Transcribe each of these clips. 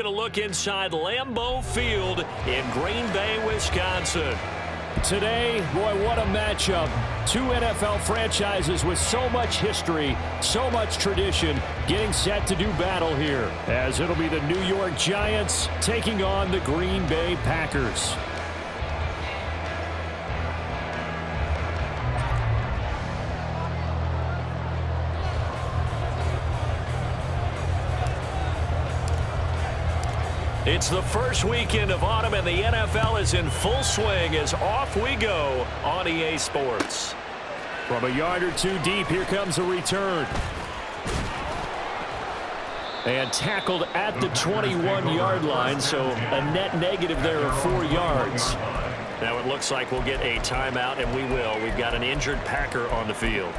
going to look inside Lambeau Field in Green Bay, Wisconsin. Today, boy, what a matchup. Two NFL franchises with so much history, so much tradition, getting set to do battle here, as it'll be the New York Giants taking on the Green Bay Packers. It's the first weekend of autumn, and the NFL is in full swing as off we go on EA Sports. From a yard or two deep, here comes a return. And tackled at the 21-yard line, so a net negative there of 4 yards. Now it looks like we'll get a timeout, and we will. We've got an injured Packer on the field.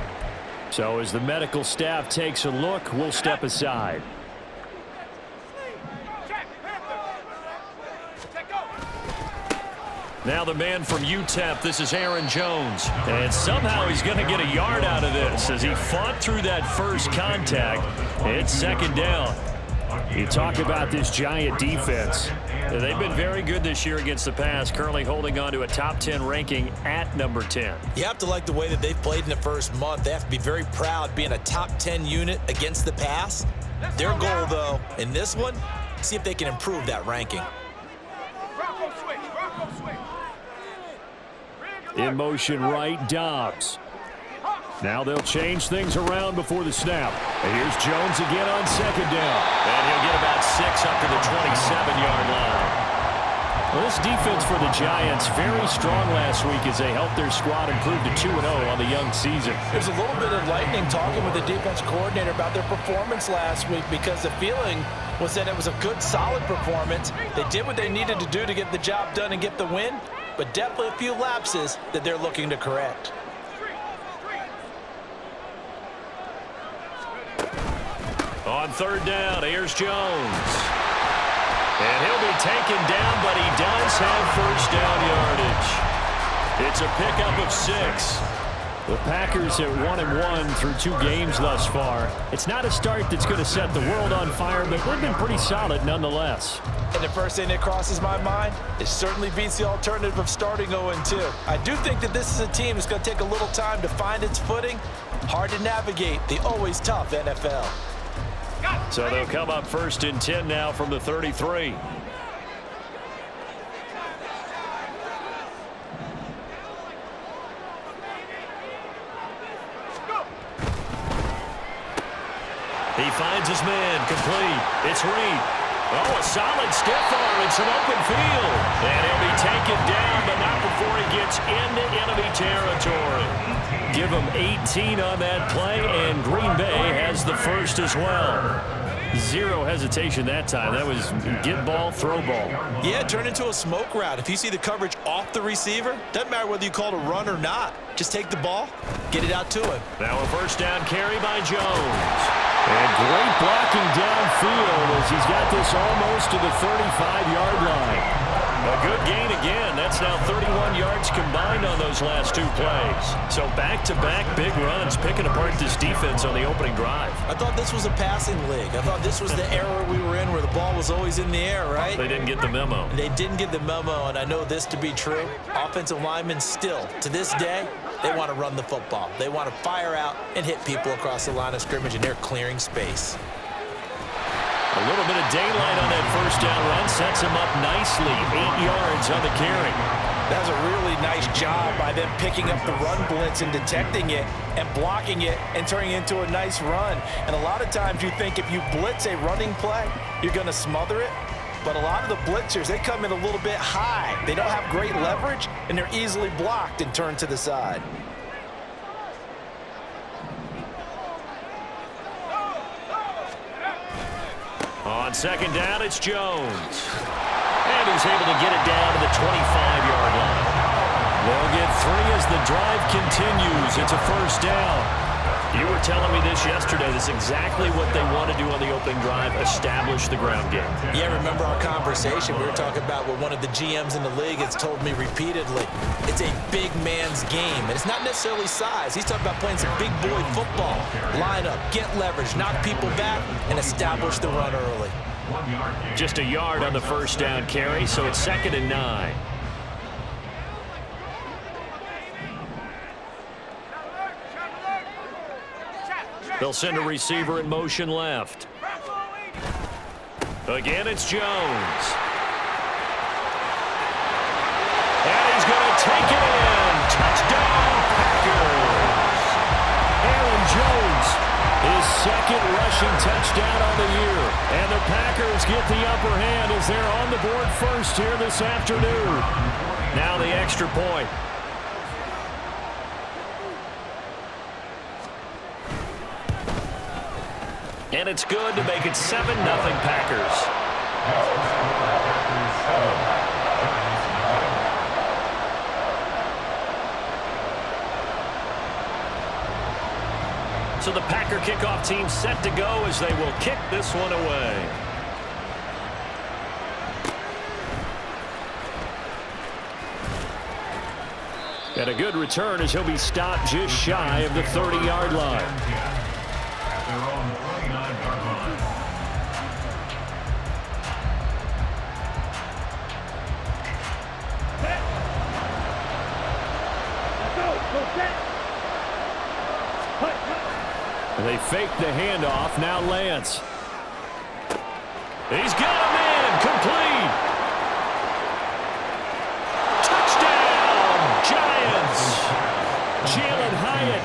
So as the medical staff takes a look, we'll step aside. Now the man from UTEP, this is Aaron Jones. And somehow he's going to get a yard out of this as he fought through that first contact. It's second down. You talk about this Giant defense. They've been very good this year against the pass, currently holding on to a top 10 ranking at number 10. You have to like the way that they've played in the first month. They have to be very proud being a top 10 unit against the pass. Their goal, though, in this one, see if they can improve that ranking. In motion right, Dobbs. Now they'll change things around before the snap. And here's Jones again on second down. And he'll get about 6 up to the 27-yard line. Well, this defense for the Giants, very strong last week as they helped their squad improve to 2-0 on the young season. There's a little bit of lightning talking with the defense coordinator about their performance last week because the feeling was that it was a good, solid performance. They did what they needed to do to get the job done and get the win, but definitely a few lapses that they're looking to correct. On third down, here's Jones. And he'll be taken down, but he does have first down yardage. It's a pickup of 6. The Packers at 1-1 through 2 games thus far. It's not a start that's going to set the world on fire, but they've been pretty solid nonetheless. And the first thing that crosses my mind, it certainly beats the alternative of starting 0-2. I do think that this is a team that's going to take a little time to find its footing. Hard to navigate the always tough NFL. So they'll come up first and 10 now from the 33. He finds his man, complete. It's Reed. Oh, a solid stiff arm and some open field. And he'll be taken down, but not before he gets into enemy territory. Give him 18 on that play, and Green Bay has the first as well. Zero hesitation that time. That was get ball, throw ball. Yeah, turn into a smoke route. If you see the coverage off the receiver, doesn't matter whether you call it a run or not. Just take the ball, get it out to him. Now a first down carry by Jones. And great blocking downfield as he's got this almost to the 35-yard line. A good gain again. That's now 31 yards combined on those last 2 plays. So back-to-back big runs, picking apart this defense on the opening drive. I thought this was a passing league. I thought this was the era we were in where the ball was always in the air, right? They didn't get the memo. They didn't get the memo, and I know this to be true. Offensive linemen still, to this day, they want to run the football. They want to fire out and hit people across the line of scrimmage, and they're clearing space. A little bit of daylight on that first down run sets him up nicely. 8 yards on the carry. That was a really nice job by them picking up the run blitz and detecting it and blocking it and turning it into a nice run. And a lot of times you think if you blitz a running play, you're going to smother it. But a lot of the blitzers, they come in a little bit high. They don't have great leverage, and they're easily blocked and turned to the side. On second down, it's Jones. And he's able to get it down to the 25-yard line. They'll get 3 as the drive continues. It's a first down. You were telling me this yesterday. This is exactly what they want to do on the opening drive, establish the ground game. Yeah, remember our conversation. We were talking about what one of the GMs in the league has told me repeatedly. It's a big man's game, and it's not necessarily size. He's talking about playing some big boy football. Line up, get leverage, knock people back, and establish the run early. Just a yard on the first down carry, so it's 2nd and 9. They'll send a receiver in motion left. Again, it's Jones. And he's going to take it in. Touchdown, Packers. Aaron Jones, his 2nd rushing touchdown on the year. And the Packers get the upper hand as they're on the board first here this afternoon. Now the extra point. And it's good to make it 7-0 Packers. So the Packer kickoff team set to go as they will kick this one away. And a good return as he'll be stopped just shy of the 30-yard line. They fake the handoff. Now Lance. He's got him in. Complete. Touchdown, Giants. Jalen Hyatt,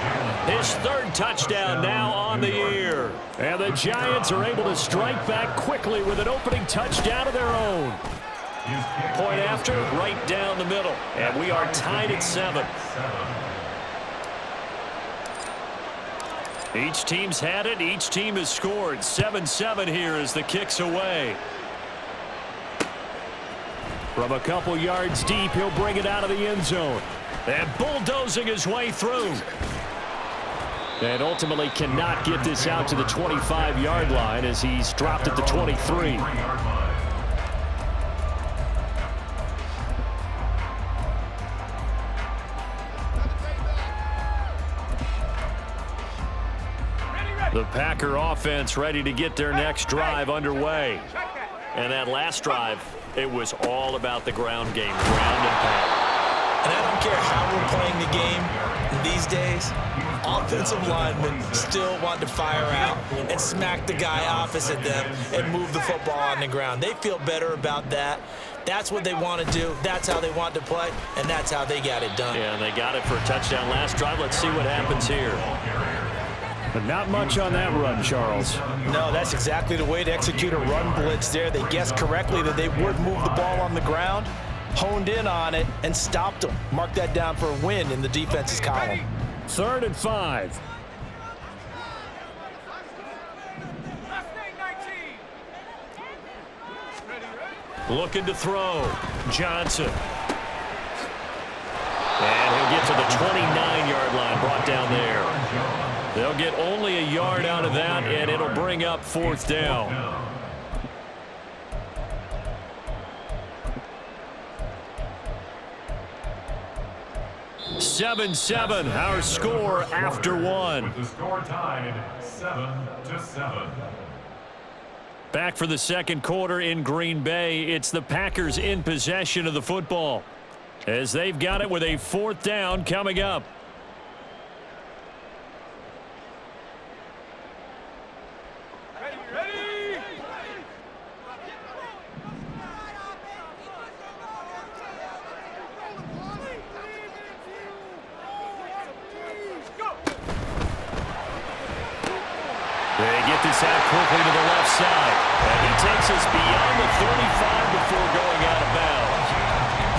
His 3rd touchdown now on the year. and the Giants are able to strike back quickly with an opening touchdown of their own. Point after, right down the middle. And we are tied at 7. Each team's had it. Each team has scored. 7-7 here as the kick's away. From a couple yards deep, he'll bring it out of the end zone. And bulldozing his way through. And ultimately cannot get this out to the 25-yard line as he's dropped at the 23. The Packer offense ready to get their next drive underway. And that last drive, it was all about the ground game, ground and pound. And I don't care how we're playing the game these days, offensive linemen still want to fire out and smack the guy opposite them and move the football on the ground. They feel better about that. That's what they want to do. That's how they want to play, and that's how they got it done. Yeah, and they got it for a touchdown last drive. Let's see what happens here. But not much on that run, Charles. No, that's exactly the way to execute a run blitz there. They guessed correctly that they would move the ball on the ground, honed in on it, and stopped them. Mark that down for a win in the defense's column. 3rd and 5. Looking to throw. Johnson. And he'll get to the 29-yard line, brought down there. They'll get only a yard out of that, and it'll bring up 4th down. (7-7) our score after 1. With the score tied 7-7. Back for the 2nd quarter in Green Bay. It's the Packers in possession of the football as they've got it with a 4th down coming up. They get this out quickly to the left side. And he takes us beyond the 35 before going out of bounds.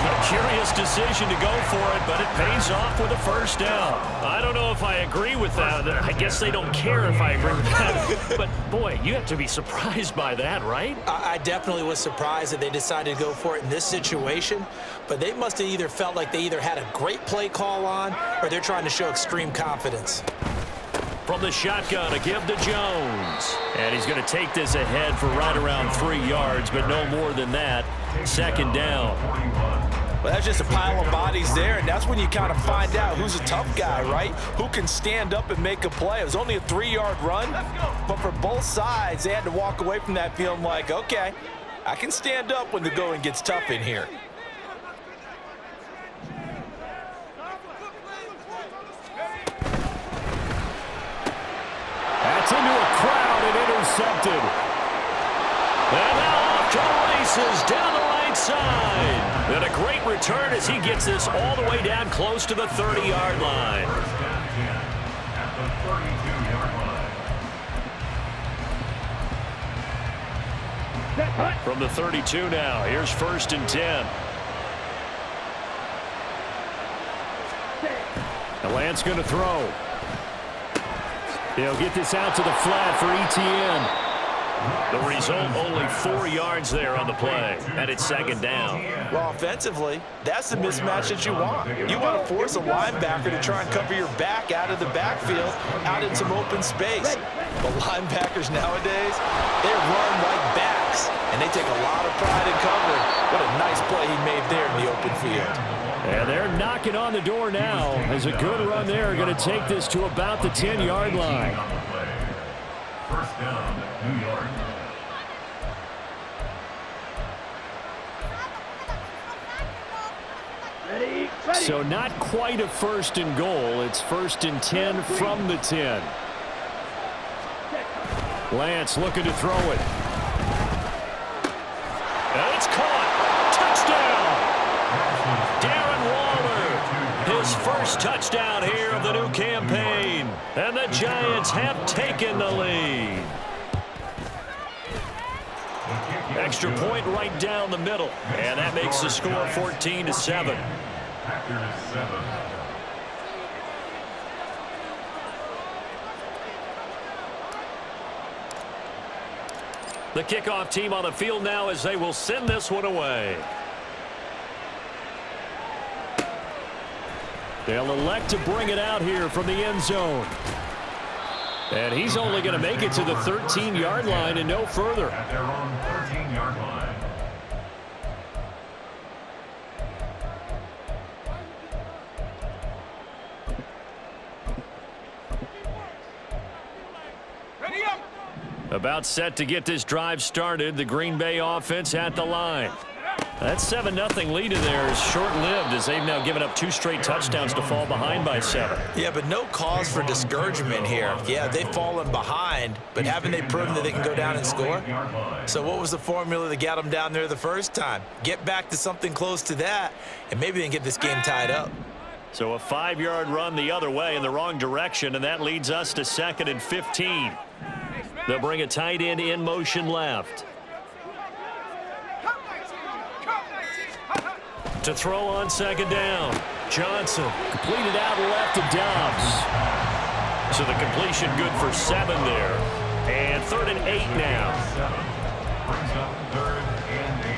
A curious decision to go for it, but it pays off with a 1st down. I don't know if I agree with that. I guess they don't care if I agree with that. But, boy, you have to be surprised by that, right? I definitely was surprised that they decided to go for it in this situation, but they must have either felt like they either had a great play call on or they're trying to show extreme confidence. From the shotgun, a give to Jones. And he's going to take this ahead for right around 3 yards, but no more than that. 2nd down. Well, that's just a pile of bodies there, and that's when you kind of find out who's a tough guy, right? Who can stand up and make a play. It was only a 3-yard run, but for both sides, they had to walk away from that feeling like, okay, I can stand up when the going gets tough in here. That's into a crowd and intercepted. And now off to the races down the right side. And a great return as he gets this all the way down close to the 30-yard line. First down 10 at the 32-yard line. From the 32 now, here's 1st and 10. And Lance going to throw. He'll get this out to the flat for ETN. The result, only 4 yards there on the play, and it's 2nd down. Well, offensively, that's the mismatch that you want. You want to force a linebacker to try and cover your back out of the backfield, out in some open space. The linebackers nowadays, they run like backs, and they take a lot of pride in covering. What a nice play he made there in the open field. And they're knocking on the door now as a good run there. Going to take this to about the 10-yard line. First down, New York. So not quite a 1st and goal. It's 1st and 10 from the 10. Lance looking to throw it. And it's caught. Touchdown. Darren Waller. His first touchdown here of the new campaign. And the Giants have taken the lead. Extra point right down the middle. And that makes the score 14-7. Packers 7. The kickoff team on the field now as they will send this one away. They'll elect to bring it out here from the end zone. And he's only going to make it to the 13-yard line and no further. At their own 13-yard line. About set to get this drive started. The Green Bay offense at the line. That 7-0 lead in there is short-lived as they've now given up 2 straight touchdowns to fall behind by 7. Yeah, but no cause for discouragement here. Yeah, they've fallen behind, but haven't they proven that they can go down and score? So what was the formula that got them down there the first time? Get back to something close to that, and maybe they can get this game tied up. So a 5-yard run the other way in the wrong direction, and that leads us to 2nd and 15. They'll bring a tight end in motion left. To throw on 2nd down. Johnson completed out left to Dobbs. So the completion good for 7 there. And 3rd and 8 now. Brings up 3rd and 8.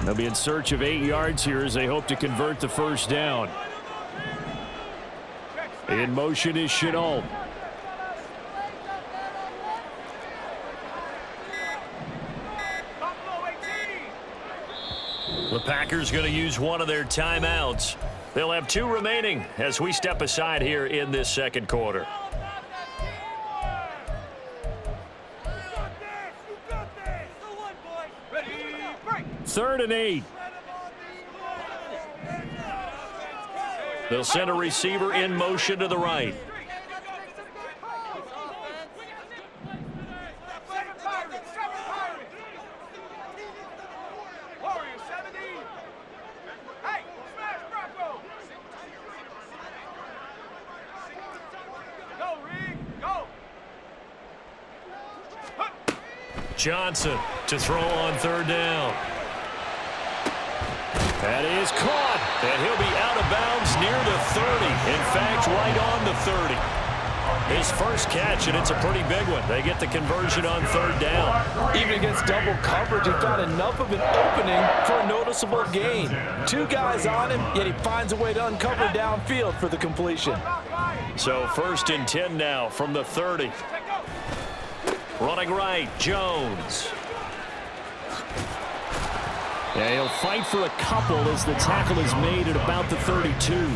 They'll be in search of 8 yards here as they hope to convert the first down. In motion is Chenault. The Packers going to use one of their timeouts. They'll have 2 remaining as we step aside here in this 2nd quarter. Third and 8. They'll send a receiver in motion to the right. Johnson to throw on 3rd down. That is caught, and he'll be out of bounds near the 30. In fact, right on the 30. His first catch, and it's a pretty big one. They get the conversion on third down. Even against double coverage, he found enough of an opening for a noticeable gain. Two guys on him, yet he finds a way to uncover downfield for the completion. So 1st and 10 now from the 30. Running right, Jones. Yeah, he'll fight for a couple as the tackle is made at about the 32.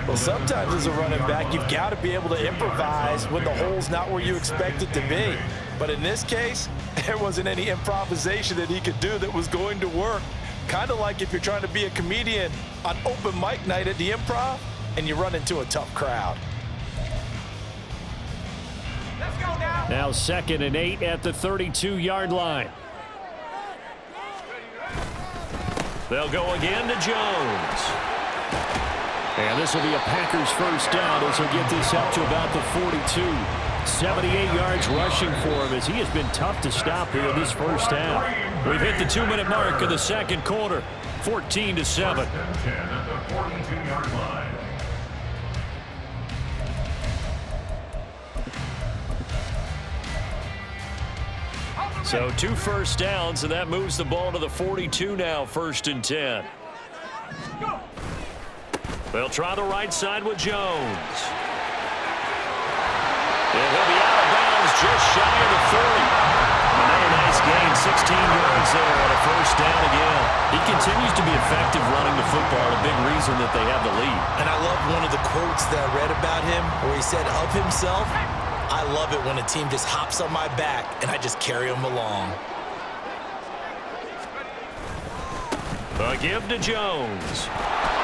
Well, sometimes as a running back, you've got to be able to improvise when the hole's not where you expect it to be. But in this case, there wasn't any improvisation that he could do that was going to work. Kind of like if you're trying to be a comedian on open mic night at the Improv and you run into a tough crowd. Now 2nd and 8 at the 32-yard line. They'll go again to Jones. And this will be a Packers first down as he'll get this up to about the 42. 78 yards rushing for him as he has been tough to stop here in this first half. We've hit the 2-minute mark of the second quarter. 14-7. 10 at the 42-yard line. So 2 first downs, and that moves the ball to the 42 now, 1st and 10. They'll try the right side with Jones. And he'll be out of bounds just shy of the 30. Another nice gain, 16 yards there on a first down again. He continues to be effective running the football, a big reason that they have the lead. And I love one of the quotes that I read about him where he said of himself, "I love it when a team just hops on my back and I just carry them along." A give to Jones.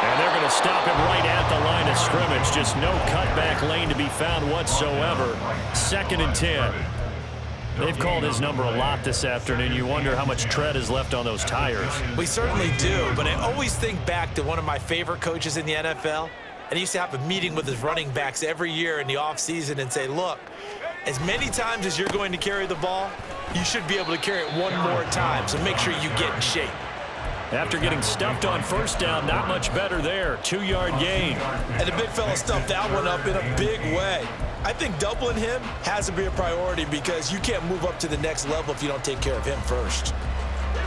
And they're going to stop him right at the line of scrimmage. Just no cutback lane to be found whatsoever. 2nd and 10. They've called his number a lot this afternoon. You wonder how much tread is left on those tires. We certainly do, but I always think back to one of my favorite coaches in the NFL. And he used to have a meeting with his running backs every year in the offseason and say, look, as many times as you're going to carry the ball, you should be able to carry it one more time, so make sure you get in shape. After getting stuffed on first down, not much better there. 2-yard gain. And the big fella stuffed that one up in a big way. I think doubling him has to be a priority because you can't move up to the next level if you don't take care of him first.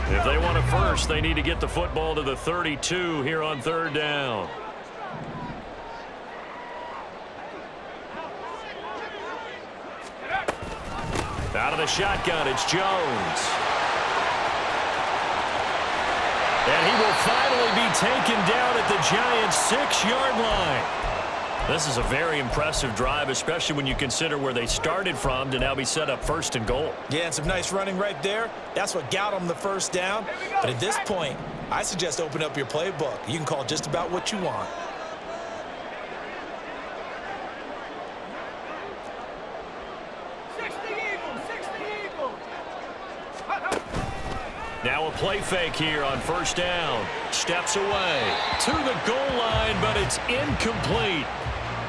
If they want it first, they need to get the football to the 32 here on 3rd down. Out of the shotgun, it's Jones. And he will finally be taken down at the Giants' 6-yard line. This is a very impressive drive, especially when you consider where they started from to now be set up 1st and goal. Yeah, and some nice running right there. That's what got them the first down. But at this point, I suggest open up your playbook. You can call just about what you want. Now a play fake here on first down. Steps away to the goal line, but it's incomplete.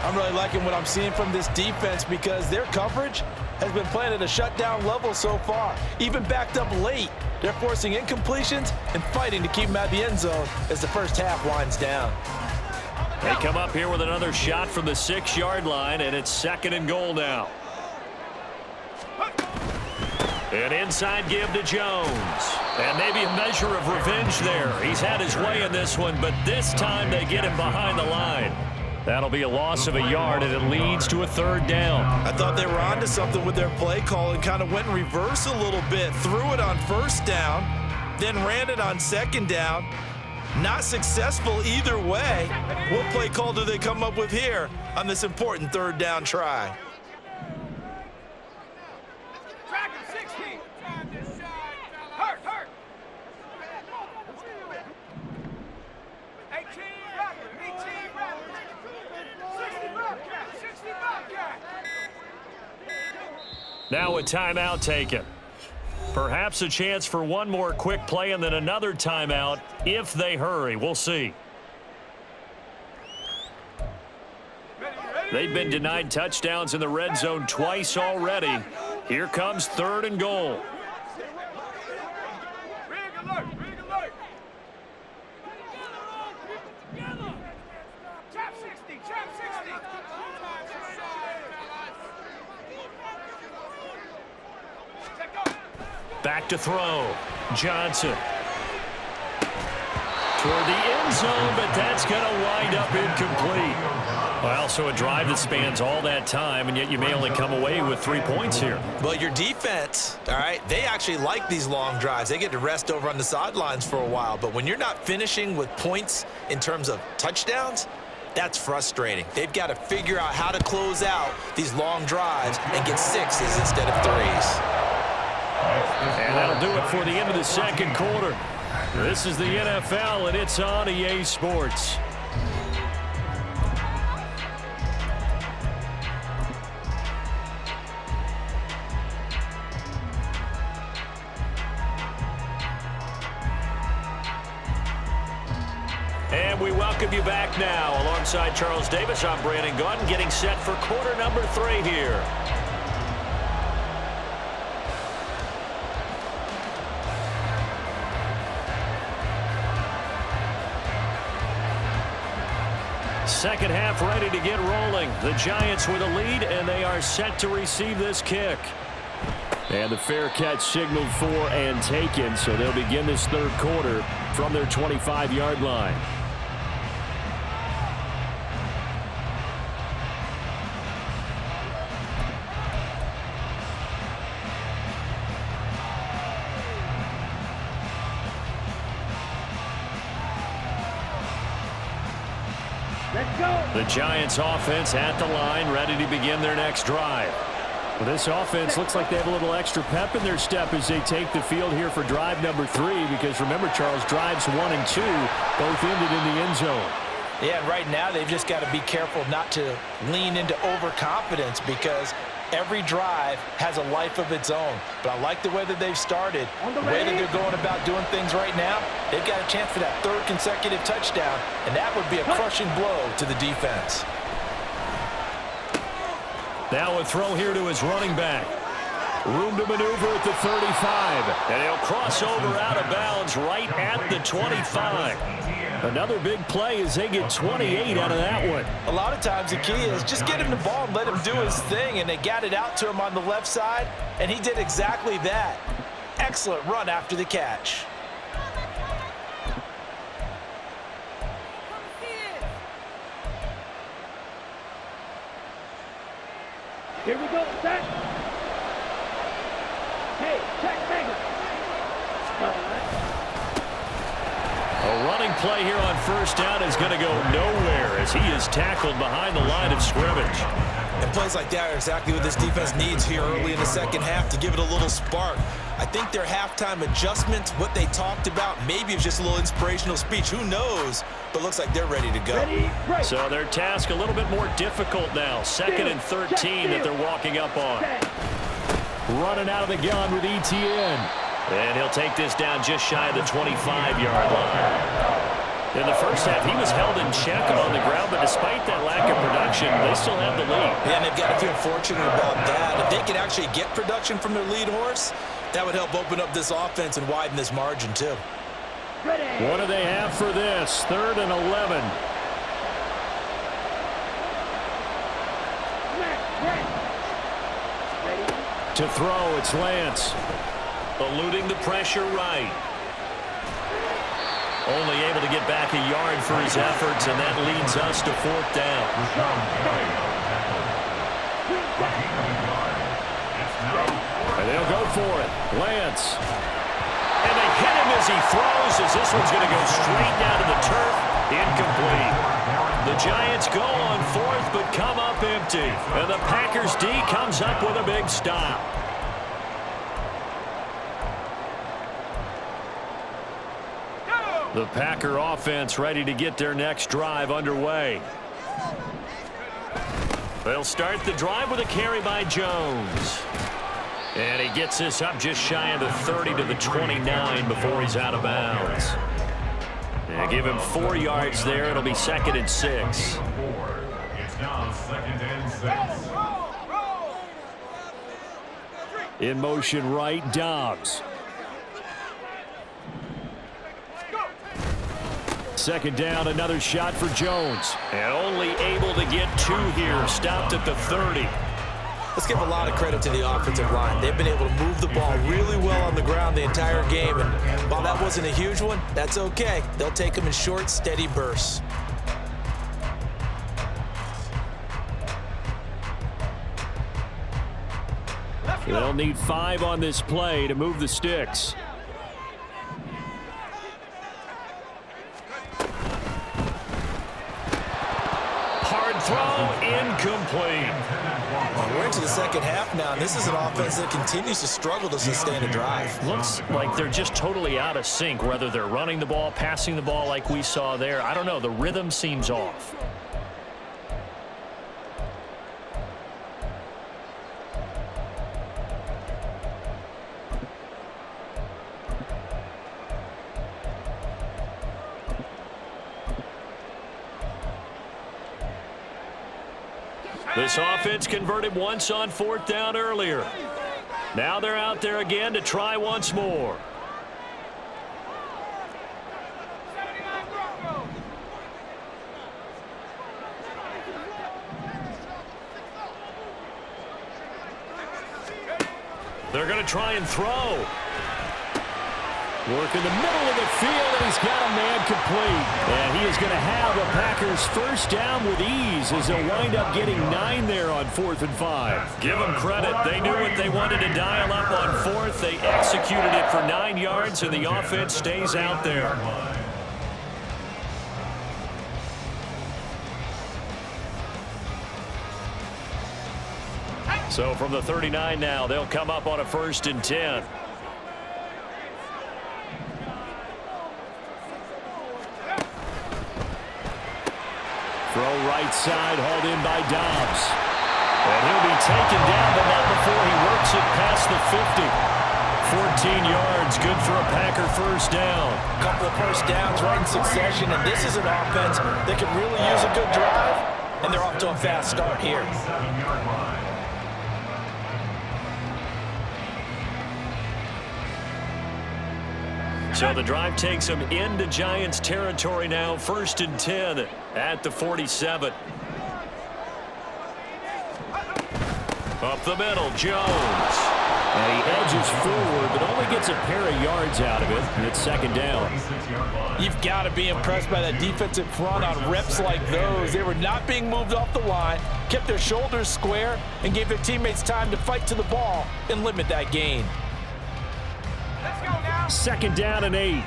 I'm really liking what I'm seeing from this defense because their coverage has been playing at a shutdown level so far. Even backed up late, they're forcing incompletions and fighting to keep them out of the end zone as the first half winds down. They come up here with another shot from the 6-yard line, and it's 2nd and goal now. An inside give to Jones. And maybe a measure of revenge there. He's had his way in this one, but this time they get him behind the line. That'll be a loss of a yard, and it leads to a 3rd down. I thought they were onto something with their play call and kind of went in reverse a little bit. Threw it on first down, then ran it on 2nd down. Not successful either way. What play call do they come up with here on this important 3rd down try? Now a timeout taken. Perhaps a chance for one more quick play and then another timeout if they hurry. We'll see. They've been denied touchdowns in the red zone twice already. Here comes 3rd and goal. Back to throw. Johnson. Toward the end zone, but that's going to wind up incomplete. Well, so a drive that spans all that time, and yet you may only come away with 3 points here. Well, your defense, all right, they actually like these long drives. They get to rest over on the sidelines for a while. But when you're not finishing with points in terms of touchdowns, that's frustrating. They've got to figure out how to close out these long drives and get 6s instead of 3s. And that'll do it for the end of the second quarter. This is the NFL, and it's on EA Sports. And we welcome you back now. Alongside Charles Davis, I'm Brandon Gaudin, getting set for quarter number 3 here. Second half ready to get rolling. The Giants with a lead, and they are set to receive this kick. And the fair catch signaled for and taken, so they'll begin this third quarter from their 25-yard line. The Giants offense at the line, ready to begin their next drive. Well, this offense looks like they have a little extra pep in their step as they take the field here for drive number 3, because remember, Charles, drives 1 and 2 both ended in the end zone. Yeah, and right now they've just got to be careful not to lean into overconfidence, because every drive has a life of its own. But I like the way that they've started, the way that they're going about doing things right now. They've got a chance for that 3rd consecutive touchdown, and that would be a crushing blow to the defense. Now a throw here to his running back. Room to maneuver at the 35, and he'll cross over out of bounds right at the 25. Another big play as they get 28 out of that one. A lot of times the key is just get him the ball and let him do his thing, and they got it out to him on the left side, and he did exactly that. Excellent run after the catch. Here we go, set. Hey, check, Vegas. A running play here on first down is going to go nowhere as he is tackled behind the line of scrimmage. And plays like that are exactly what this defense needs here early in the second half to give it a little spark. I think their halftime adjustments, what they talked about, maybe it's just a little inspirational speech. Who knows? But looks like they're ready to go. So their task a little bit more difficult now. 2nd and 13 that they're walking up on. Running out of the gun with ETN. And he'll take this down just shy of the 25-yard line. In the first half, he was held in check on the ground, but despite that lack of production, they still have the lead. Yeah, and they've got to feel fortunate about that. If they can actually get production from their lead horse, that would help open up this offense and widen this margin, too. What do they have for this? 3rd and 11. To throw, it's Lance. Eluding the pressure right. Only able to get back a yard for his efforts, and that leads us to 4th down. And they'll go for it. Lance. And they hit him as he throws, as this one's going to go straight down to the turf. Incomplete. The Giants go on 4th, but come up empty. And the Packers D comes up with a big stop. The Packer offense ready to get their next drive underway. They'll start the drive with a carry by Jones. And he gets this up just shy of the 30 to the 29 before he's out of bounds. And give him 4 yards there. It'll be 2nd and 6. It's now 2nd and 6. In motion right, Dobbs. 2nd down, another shot for Jones. And only able to get 2 here, stopped at the 30. Let's give a lot of credit to the offensive line. They've been able to move the ball really well on the ground the entire game, and while that wasn't a huge one, that's okay. They'll take them in short, steady bursts. They'll need 5 on this play to move the sticks. Hard throw, incomplete. Well, we're into the second half now, and this is an offense that continues to struggle to sustain a drive. Looks like they're just totally out of sync, whether they're running the ball, passing the ball like we saw there. I don't know. The rhythm seems off. This offense converted once on 4th down earlier. Now they're out there again to try once more. They're going to try and throw. Work in the middle of the field, and he's got a man complete. And he is going to have a Packers first down with ease as they'll wind up getting 9 there on 4th and 5. Give them credit. They knew what they wanted to dial up on 4th. They executed it for 9 yards, and the offense stays out there. So from the 39 now, they'll come up on a 1st and 10. Throw right side, hauled in by Dobbs. And he'll be taken down, but not before he works it past the 50. 14 yards, good for a Packer first down. A couple of first downs right in succession, and this is an offense that could really use a good drive, and they're off to a fast start here. So the drive takes them into Giants territory now, 1st and 10 at the 47. Up the middle, Jones. And he edges forward, but only gets a pair of yards out of it, and it's 2nd down. You've got to be impressed by that defensive front on reps like those. They were not being moved off the line, kept their shoulders square, and gave their teammates time to fight to the ball and limit that gain. 2nd down and 8.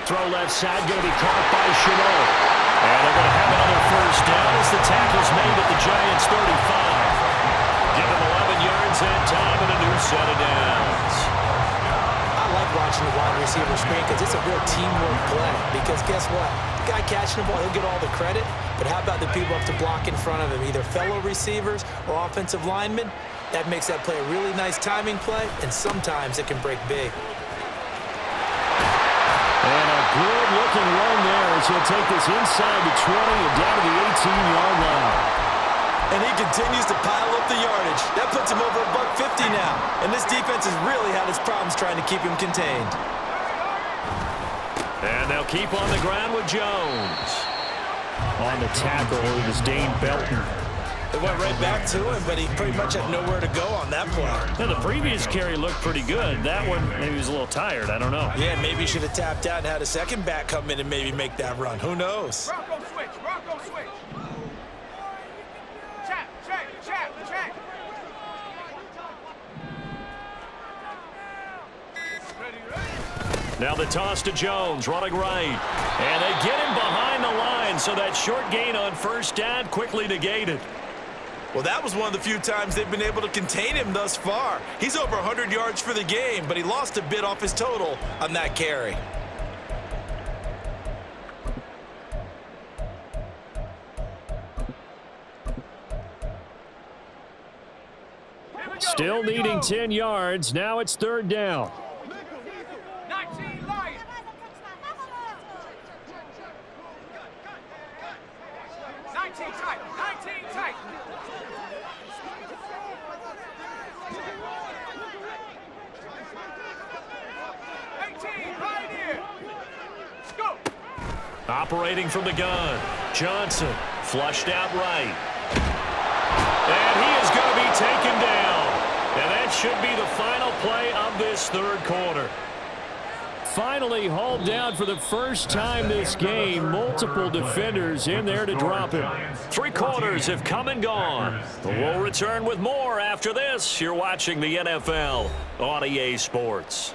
Throw left side, going to be caught by Shenault. And they're going to have another first down as the tackle's made at the Giants' 35. Give them 11 yards that time and a new set of downs. I like watching the wide receiver screen because it's a real teamwork play. Because guess what? The guy catching the ball, he'll get all the credit. But how about the people up to block in front of him, either fellow receivers or offensive linemen? That makes that play a really nice timing play, and sometimes it can break big. And a good-looking run there as he'll take this inside the 20 and down to the 18-yard line. And he continues to pile up the yardage. That puts him over $150 now. And this defense has really had its problems trying to keep him contained. And they'll keep on the ground with Jones. On the tackle, it was Dane Belton. It went right back to him, but he pretty much had nowhere to go on that play. Now, the previous carry looked pretty good. That one, maybe he was a little tired. I don't know. Yeah, maybe he should have tapped out and had a second back come in and maybe make that run. Who knows? Bronco switch. Bronco switch. Check. Now the toss to Jones, running right. And they get him behind the line, so that short gain on first down quickly negated. Well, that was one of the few times they've been able to contain him thus far. He's over 100 yards for the game, but he lost a bit off his total on that carry. Still needing 10 yards. Now it's 3rd down. 19 Lions. 19 tight. 19 tight. Right here. Go. Operating from the gun. Johnson flushed out right. And he is going to be taken down. And that should be the final play of this third quarter. Finally hauled down for the first time this game. Multiple defenders in there to drop him. 3 quarters have come and gone. We'll return with more after this. You're watching the NFL on EA Sports.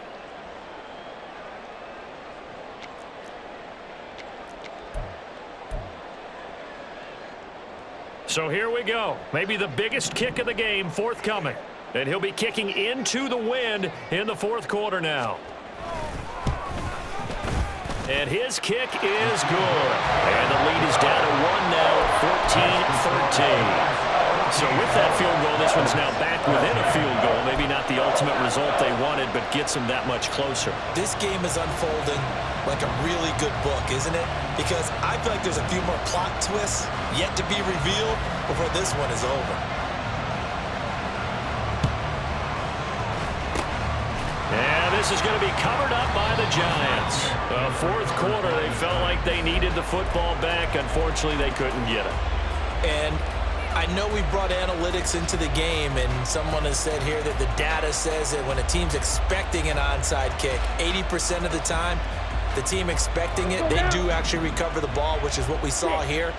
So here we go. Maybe the biggest kick of the game forthcoming. And he'll be kicking into the wind in the fourth quarter now. And his kick is good. And the lead is down to 1 now at 14-13. So with that field goal, this one's now back within a field goal. Maybe not the ultimate result they wanted, but gets them that much closer. This game is unfolding like a really good book, isn't it? Because I feel like there's a few more plot twists yet to be revealed before this one is over. And this is going to be covered up by the Giants. Fourth quarter, they felt like they needed the football back. Unfortunately, they couldn't get it. And I know we brought analytics into the game, and someone has said here that the data says that when a team's expecting an onside kick, 80% of the time, the team expecting it, they do actually recover the ball, which is what we saw here.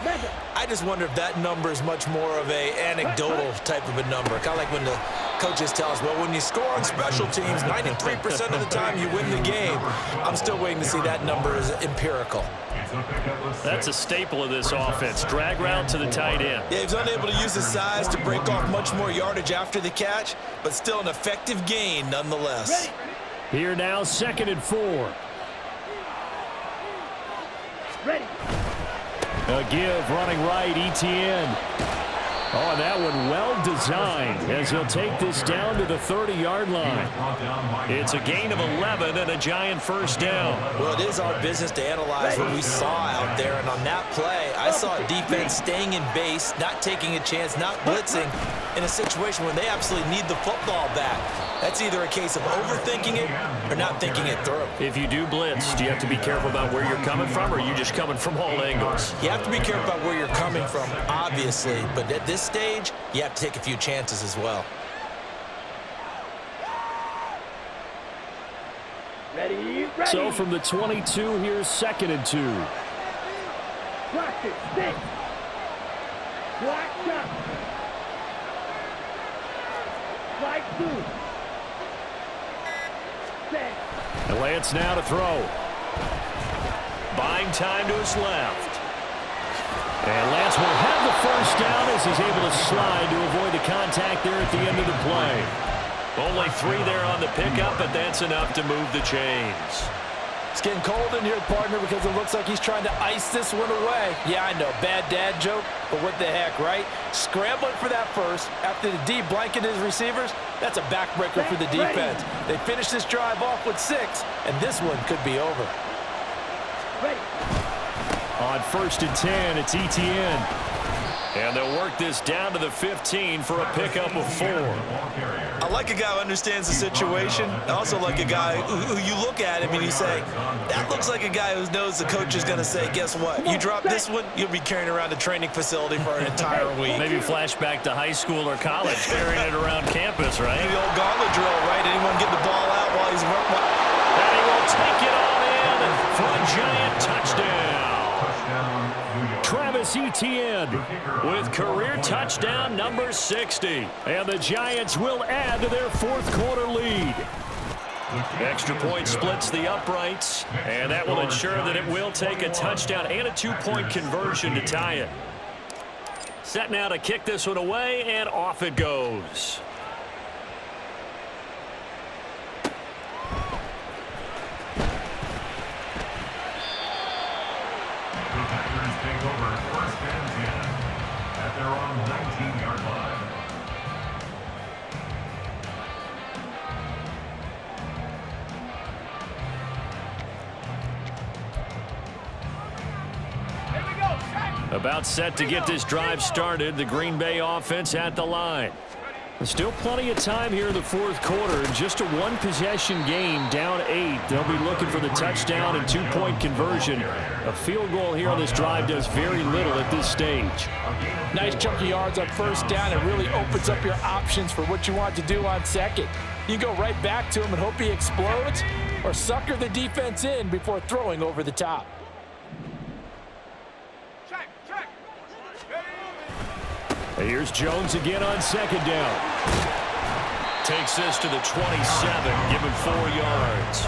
I just wonder if that number is much more of a anecdotal type of a number. Kind of like when the coaches tell us, well, when you score on special teams, 93% of the time you win the game. I'm still waiting to see that number is empirical. That's a staple of this offense. Drag route to the tight end. Yeah, he's unable to use his size to break off much more yardage after the catch, but still an effective gain nonetheless. Here now, 2nd and 4. Ready. A give running right, Etienne. Oh, and that one well designed as he'll take this down to the 30-yard line. It's a gain of 11 and a Giant first down. Well, it is our business to analyze what we saw out there, and on that play, I saw a defense staying in base, not taking a chance, not blitzing, in a situation where they absolutely need the football back. That's either a case of overthinking it or not thinking it through. If you do blitz, do you have to be careful about where you're coming from, or are you just coming from all angles? You have to be careful about where you're coming from, obviously, but at this stage, you have to take a few chances as well. Ready. So from the 22, here's 2nd and 2. Practice, stick. Black shot. Strike 2. Set. And Lance now to throw. Buying time to his left. And Lance will have the first down as he's able to slide to avoid the contact there at the end of the play. Only 3 there on the pickup, but that's enough to move the chains. It's getting cold in here, partner, because it looks like he's trying to ice this one away. Yeah, I know, bad dad joke, but what the heck, right? Scrambling for that first after the D blanketed his receivers. That's a backbreaker for the defense. They finish this drive off with 6, and this one could be over. Ready. On 1st and 10, it's Etienne. And they'll work this down to the 15 for a pickup of 4. I like a guy who understands the situation. I also like a guy who you look at him and you say, that looks like a guy who knows the coach is going to say, guess what? You drop this one, you'll be carrying around a training facility for an entire week. Maybe flashback to high school or college, carrying it around campus, right? The old gauntlet drill, right? Anyone get the ball out while he's running? And he will take it all in for a Giant touchdown. Travis Etienne With career touchdown number 60. and the Giants will add to their fourth quarter lead. Extra point splits the uprights, and that will ensure that it will take a touchdown and a 2-point conversion to tie it. Set now to kick this one away, and off it goes. About set to get this drive started. The Green Bay offense at the line. Still plenty of time here in the fourth quarter. Just a one-possession game, down 8. They'll be looking for the touchdown and two-point conversion. A field goal here on this drive does very little at this stage. Nice chunk of yards on first down. It really opens up your options for what you want to do on second. You go right back to him and hope he explodes, or sucker the defense in before throwing over the top. Here's Jones again on second down. Takes this to the 27, give him 4 yards.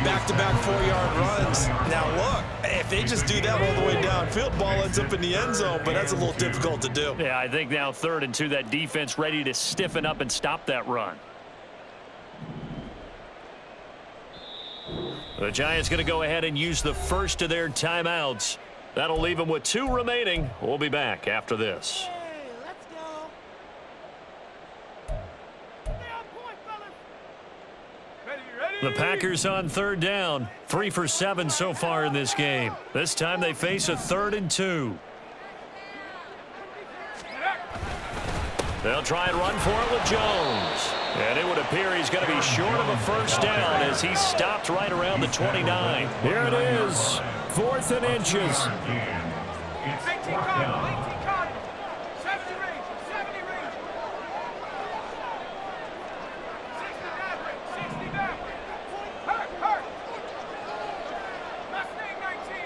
Back-to-back 4-yard runs. Now look, if they just do that all the way downfield, ball ends up in the end zone, but that's a little difficult to do. Yeah, I think now 3rd and 2, that defense ready to stiffen up and stop that run. The Giants going to go ahead and use the first of their timeouts. That'll leave them with 2 remaining. We'll be back after this. The Packers on 3rd down. 3 for 7 so far in this game. This time they face a 3rd and 2. They'll try and run for it with Jones. And it would appear he's going to be short of a first down as he's stopped right around the 29. Here it is. 4th and inches. 18 card, 18 card. 70 range, 70 range. 69 range, 69. Hurt. Mustang 19.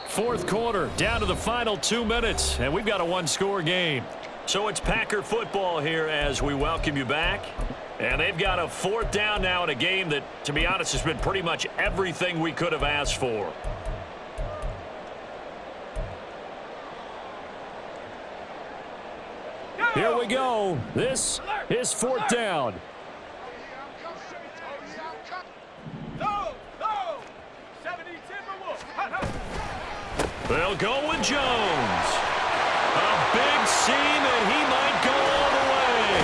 Fourth quarter, down to the final 2 minutes, and we've got a 1-score game. So it's Packer football here as we welcome you back. And they've got a 4th down now in a game that, to be honest, has been pretty much everything we could have asked for. Here we go. This is 4th down. They'll go with Jones. A big seam, and he might go all the way.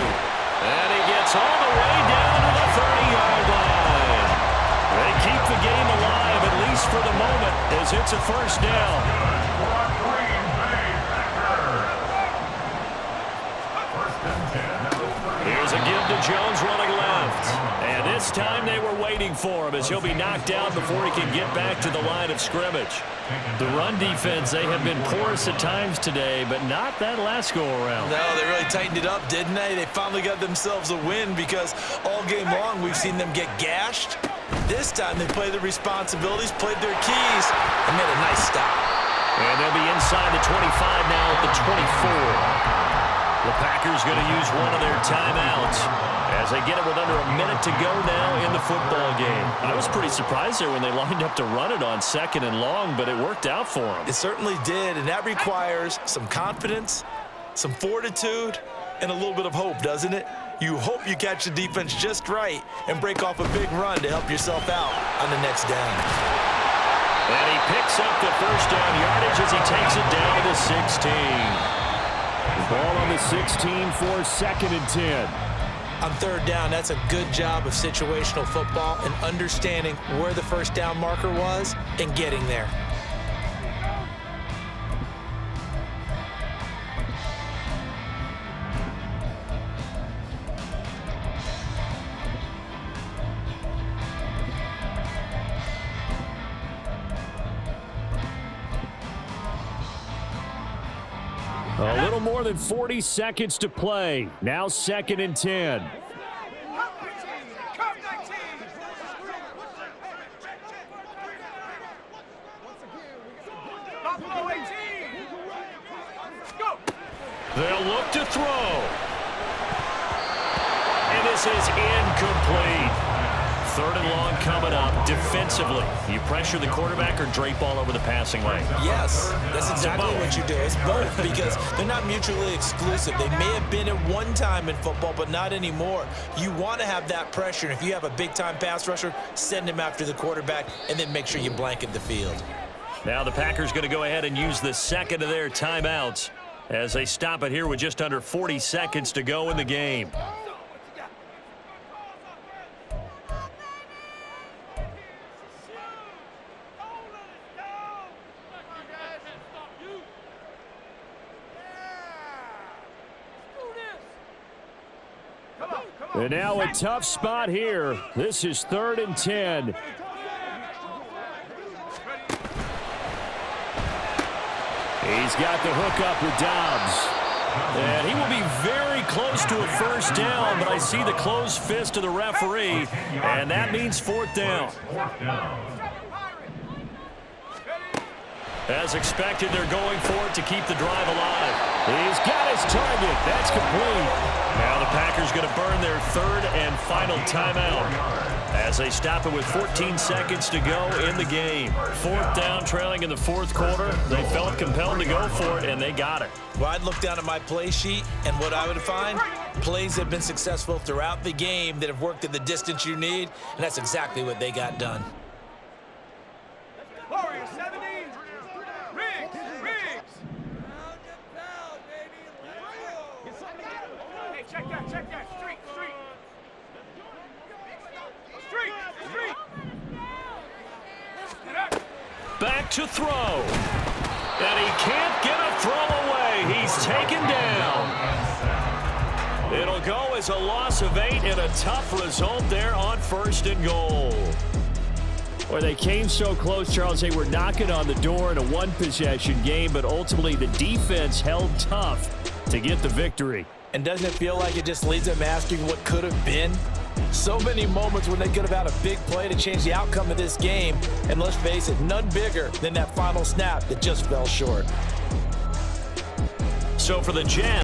And he gets all the way down to the 30-yard line. They keep the game alive, at least for the moment, as it's a first down. Here's a give to Jones running left. And this time they were waiting for him as he'll be knocked down before he can get back to the line of scrimmage. The run defense, they have been porous at times today, but not that last go-around. No, they really tightened it up, didn't they? They finally got themselves a win because all game long we've seen them get gashed. This time they played their responsibilities, played their keys, and made a nice stop. And they'll be inside the 25 now at the 24. The Packers going to use one of their timeouts as they get it with under a minute to go now in the football game. I was pretty surprised there when they lined up to run it on 2nd and long, but it worked out for them. It certainly did, and that requires some confidence, some fortitude, and a little bit of hope, doesn't it? You hope you catch the defense just right and break off a big run to help yourself out on the next down. And he picks up the first down yardage as he takes it down to the 16. The ball on the 16 for 2nd and 10. On 3rd down, that's a good job of situational football and understanding where the first down marker was and getting there. A little more than 40 seconds to play. Now 2nd and 10. They'll look to throw. And this is incomplete. 3rd and long coming up. Defensively, you pressure the quarterback or drape all over the passing lane? Yes, that's exactly what you do. It's both because they're not mutually exclusive. They may have been at one time in football, but not anymore. You want to have that pressure. And if you have a big-time pass rusher, send him after the quarterback and then make sure you blanket the field. Now the Packers going to go ahead and use the 2nd of their timeouts as they stop it here with just under 40 seconds to go in the game. And now a tough spot here. This is 3rd and 10. He's got the hook up with Dobbs. And he will be very close to a first down, but I see the closed fist of the referee, and that means 4th down. As expected, they're going for it to keep the drive alive. He's got his target. That's complete. Now the Packers going to burn their 3rd and final timeout as they stop it with 14 seconds to go in the game. 4th down, trailing in the 4th quarter. They felt compelled to go for it, and they got it. Well, I'd look down at my play sheet, and what I would find, plays that have been successful throughout the game that have worked at the distance you need, and that's exactly what they got done. Warrior 70. Riggs. Hey, check that. Street. Back to throw. And he can't get a throw away. He's taken down. It'll go as a loss of 8 and a tough result there on 1st and goal. Well, they came so close, Charles. They were knocking on the door in a one-possession game, but ultimately the defense held tough to get the victory. And doesn't it feel like it just leaves them asking what could have been? So many moments when they could have had a big play to change the outcome of this game. And let's face it, none bigger than that final snap that just fell short. So for the Jets,